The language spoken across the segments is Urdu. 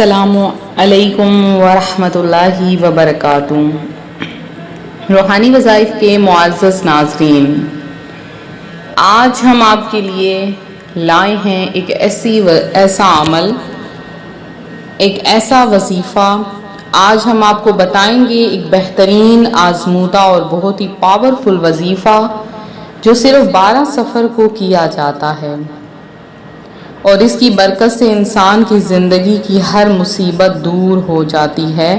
السلام علیکم ورحمۃ اللہ وبرکاتہ۔ روحانی وظائف کے معزز ناظرین، آج ہم آپ کے لیے لائے ہیں ایک ایسا عمل، ایک ایسا وظیفہ۔ آج ہم آپ کو بتائیں گے ایک بہترین آزمودہ اور بہت ہی پاورفل وظیفہ جو صرف 12 سفر کو کیا جاتا ہے، اور اس کی برکت سے انسان کی زندگی کی ہر مصیبت دور ہو جاتی ہے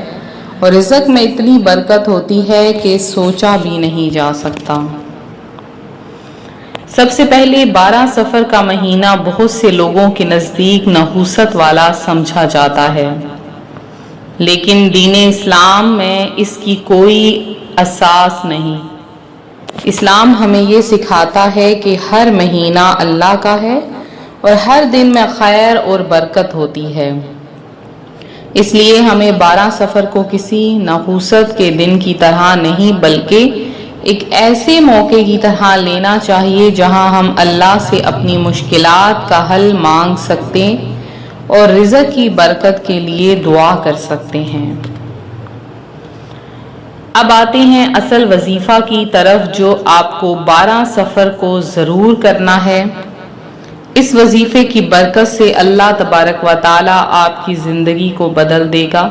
اور رزق میں اتنی برکت ہوتی ہے کہ سوچا بھی نہیں جا سکتا۔ سب سے پہلے 12 سفر کا مہینہ بہت سے لوگوں کے نزدیک نحوست والا سمجھا جاتا ہے، لیکن دین اسلام میں اس کی کوئی اساس نہیں۔ اسلام ہمیں یہ سکھاتا ہے کہ ہر مہینہ اللہ کا ہے اور ہر دن میں خیر اور برکت ہوتی ہے، اس لیے ہمیں 12 سفر کو کسی نحوست کے دن کی طرح نہیں بلکہ ایک ایسے موقع کی طرح لینا چاہیے جہاں ہم اللہ سے اپنی مشکلات کا حل مانگ سکتے اور رزق کی برکت کے لیے دعا کر سکتے ہیں۔ اب آتے ہیں اصل وظیفہ کی طرف جو آپ کو 12 سفر کو ضرور کرنا ہے۔ اس وظیفے کی برکت سے اللہ تبارک و تعالیٰ آپ کی زندگی کو بدل دے گا۔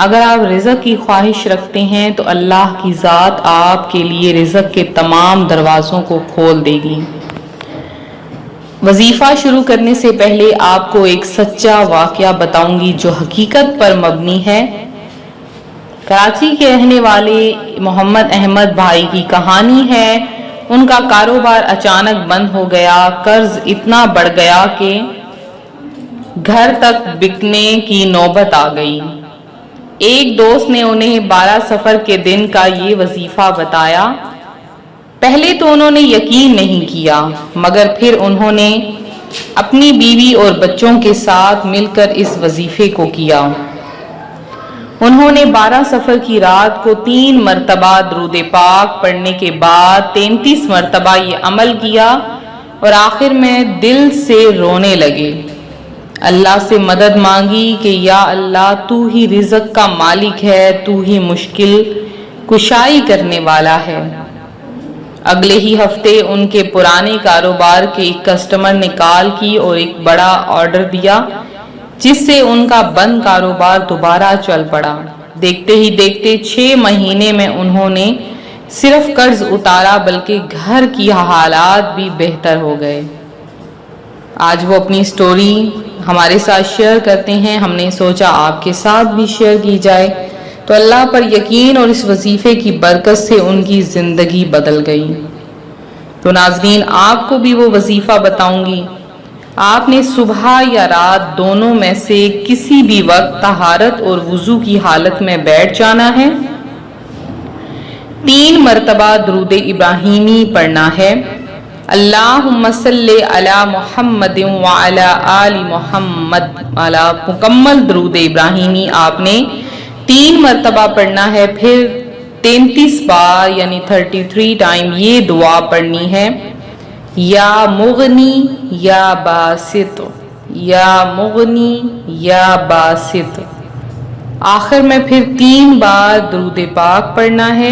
اگر آپ رزق کی خواہش رکھتے ہیں تو اللہ کی ذات آپ کے لیے رزق کے تمام دروازوں کو کھول دے گی۔ وظیفہ شروع کرنے سے پہلے آپ کو ایک سچا واقعہ بتاؤں گی جو حقیقت پر مبنی ہے۔ کراچی کے رہنے والے محمد احمد بھائی کی کہانی ہے۔ ان کا کاروبار اچانک بند ہو گیا، قرض اتنا بڑھ گیا کہ گھر تک بکنے کی نوبت آ گئی۔ ایک دوست نے انہیں 12 سفر کے دن کا یہ وظیفہ بتایا۔ پہلے تو انہوں نے یقین نہیں کیا، مگر پھر انہوں نے اپنی بیوی اور بچوں کے ساتھ مل کر اس وظیفے کو کیا۔ انہوں نے 12 سفر کی رات کو 3 مرتبہ درود پاک پڑھنے کے بعد 33 مرتبہ یہ عمل کیا اور آخر میں دل سے رونے لگے۔ اللہ سے مدد مانگی کہ یا اللہ تو ہی رزق کا مالک ہے، تو ہی مشکل کشائی کرنے والا ہے۔ اگلے ہی ہفتے ان کے پرانے کاروبار کے ایک کسٹمر نے کال کی اور ایک بڑا آرڈر دیا، جس سے ان کا بند کاروبار دوبارہ چل پڑا۔ دیکھتے ہی دیکھتے 6 مہینے میں انہوں نے صرف قرض اتارا بلکہ گھر کی حالات بھی بہتر ہو گئے۔ آج وہ اپنی سٹوری ہمارے ساتھ شیئر کرتے ہیں۔ ہم نے سوچا آپ کے ساتھ بھی شیئر کی جائے، تو اللہ پر یقین اور اس وظیفے کی برکت سے ان کی زندگی بدل گئی۔ تو ناظرین، آپ کو بھی وہ وظیفہ بتاؤں گی۔ آپ نے صبح یا رات دونوں میں سے کسی بھی وقت طہارت اور وضو کی حالت میں بیٹھ جانا ہے۔ 3 مرتبہ درود ابراہیمی پڑھنا ہے۔ اللہم صلی علی محمد وعلی آل محمد والا مکمل درود ابراہیمی آپ نے 3 مرتبہ پڑھنا ہے۔ پھر 33 بار یعنی 33 ٹائم یہ دعا پڑھنی ہے، یا مغنی یا باسط، یا مغنی یا باسط۔ آخر میں پھر 3 بار درود پاک پڑھنا ہے۔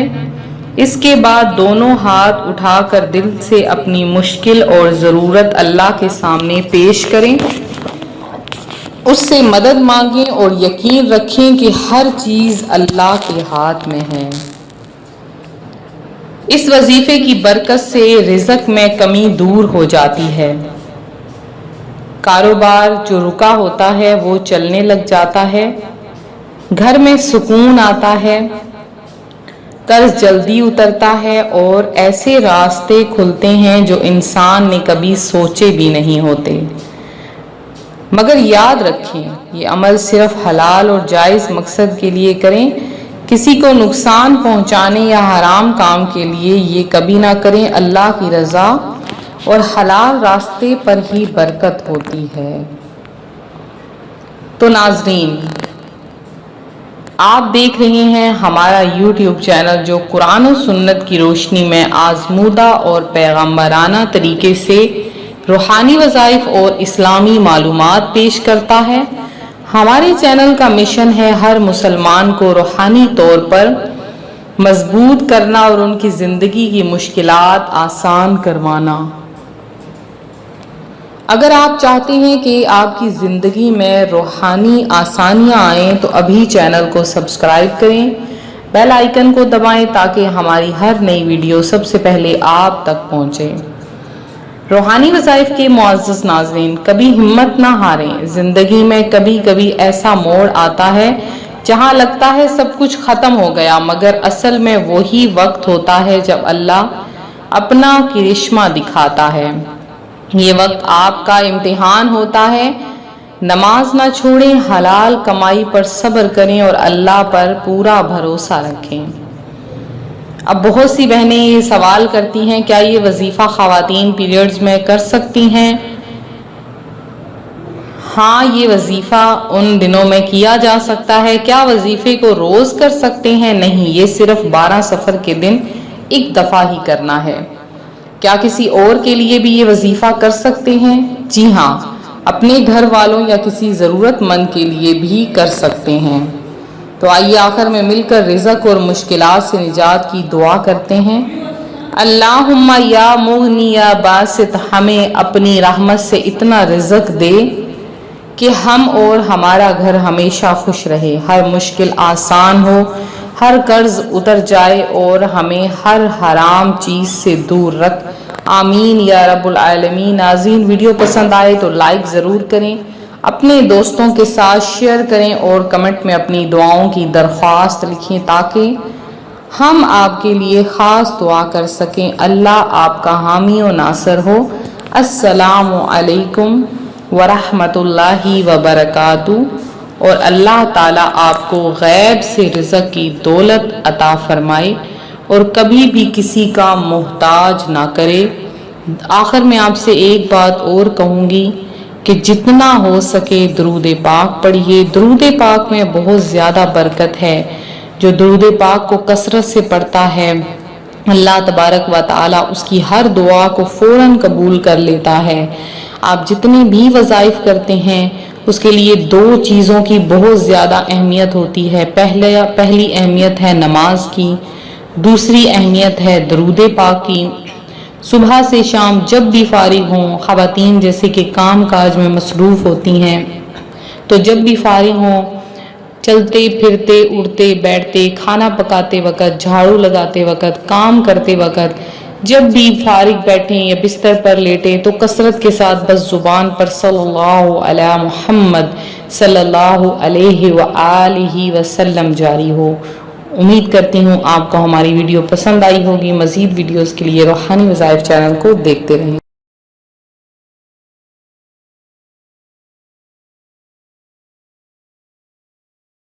اس کے بعد دونوں ہاتھ اٹھا کر دل سے اپنی مشکل اور ضرورت اللہ کے سامنے پیش کریں، اس سے مدد مانگیں اور یقین رکھیں کہ ہر چیز اللہ کے ہاتھ میں ہے۔ اس وظیفے کی برکت سے رزق میں کمی دور ہو جاتی ہے۔ کاروبار جو رکا ہوتا ہے وہ چلنے لگ جاتا ہے، گھر میں سکون آتا ہے، قرض جلدی اترتا ہے اور ایسے راستے کھلتے ہیں جو انسان نے کبھی سوچے بھی نہیں ہوتے۔ مگر یاد رکھیں، یہ عمل صرف حلال اور جائز مقصد کے لیے کریں، کسی کو نقصان پہنچانے یا حرام کام کے لیے یہ کبھی نہ کریں۔ اللہ کی رضا اور حلال راستے پر ہی برکت ہوتی ہے۔ تو ناظرین، آپ دیکھ رہے ہیں ہمارا یوٹیوب چینل جو قرآن و سنت کی روشنی میں آزمودہ اور پیغمبرانہ طریقے سے روحانی وظائف اور اسلامی معلومات پیش کرتا ہے۔ ہمارے چینل کا مشن ہے ہر مسلمان کو روحانی طور پر مضبوط کرنا اور ان کی زندگی کی مشکلات آسان کروانا۔ اگر آپ چاہتے ہیں کہ آپ کی زندگی میں روحانی آسانیاں آئیں تو ابھی چینل کو سبسکرائب کریں، بیل آئیکن کو دبائیں تاکہ ہماری ہر نئی ویڈیو سب سے پہلے آپ تک پہنچے۔ روحانی وظائف کے معزز ناظرین، کبھی ہمت نہ ہاریں۔ زندگی میں کبھی کبھی ایسا موڑ آتا ہے جہاں لگتا ہے سب کچھ ختم ہو گیا، مگر اصل میں وہی وقت ہوتا ہے جب اللہ اپنا کرشمہ دکھاتا ہے۔ یہ وقت آپ کا امتحان ہوتا ہے۔ نماز نہ چھوڑیں، حلال کمائی پر صبر کریں اور اللہ پر پورا بھروسہ رکھیں۔ اب بہت سی بہنیں یہ سوال کرتی ہیں، کیا یہ وظیفہ خواتین پیریڈز میں کر سکتی ہیں؟ ہاں، یہ وظیفہ ان دنوں میں کیا جا سکتا ہے۔ کیا وظیفے کو روز کر سکتے ہیں؟ نہیں، یہ صرف 12 صفر کے دن ایک دفعہ ہی کرنا ہے۔ کیا کسی اور کے لیے بھی یہ وظیفہ کر سکتے ہیں؟ جی ہاں، اپنے گھر والوں یا کسی ضرورت مند کے لیے بھی کر سکتے ہیں۔ تو آئیے آخر میں مل کر رزق اور مشکلات سے نجات کی دعا کرتے ہیں۔ اللہم یا مغنی یا باسط، ہمیں اپنی رحمت سے اتنا رزق دے کہ ہم اور ہمارا گھر ہمیشہ خوش رہے، ہر مشکل آسان ہو، ہر قرض اتر جائے اور ہمیں ہر حرام چیز سے دور رکھ، آمین یا رب العالمین۔ ناظرین، ویڈیو پسند آئے تو لائک ضرور کریں، اپنے دوستوں کے ساتھ شیئر کریں اور کمنٹ میں اپنی دعاؤں کی درخواست لکھیں تاکہ ہم آپ کے لیے خاص دعا کر سکیں۔ اللہ آپ کا حامی و ناصر ہو۔ السلام علیکم ورحمۃ اللہ وبرکاتہ، اور اللہ تعالیٰ آپ کو غیب سے رزق کی دولت عطا فرمائے اور کبھی بھی کسی کا محتاج نہ کرے۔ آخر میں آپ سے ایک بات اور کہوں گی کہ جتنا ہو سکے درود پاک پڑھیے۔ درود پاک میں بہت زیادہ برکت ہے۔ جو درود پاک کو کثرت سے پڑھتا ہے، اللہ تبارک و تعالی اس کی ہر دعا کو فوراً قبول کر لیتا ہے۔ آپ جتنے بھی وظائف کرتے ہیں اس کے لیے 2 چیزوں کی بہت زیادہ اہمیت ہوتی ہے۔ پہلی اہمیت ہے نماز کی، دوسری اہمیت ہے درود پاک کی۔ صبح سے شام جب بھی فارغ ہوں، خواتین جیسے کہ کام کاج میں مصروف ہوتی ہیں، تو جب بھی فارغ ہوں، چلتے پھرتے اٹھتے بیٹھتے، کھانا پکاتے وقت، جھاڑو لگاتے وقت، کام کرتے وقت، جب بھی فارغ بیٹھیں یا بستر پر لیٹیں تو کثرت کے ساتھ بس زبان پر صلی اللہ علی محمد صلی اللہ علیہ وآلہ وسلم جاری ہو۔ امید کرتی ہوں آپ کو ہماری ویڈیو پسند آئی ہوگی۔ مزید ویڈیوز کے لیے روحانی وظائف چینل کو دیکھتے رہیں۔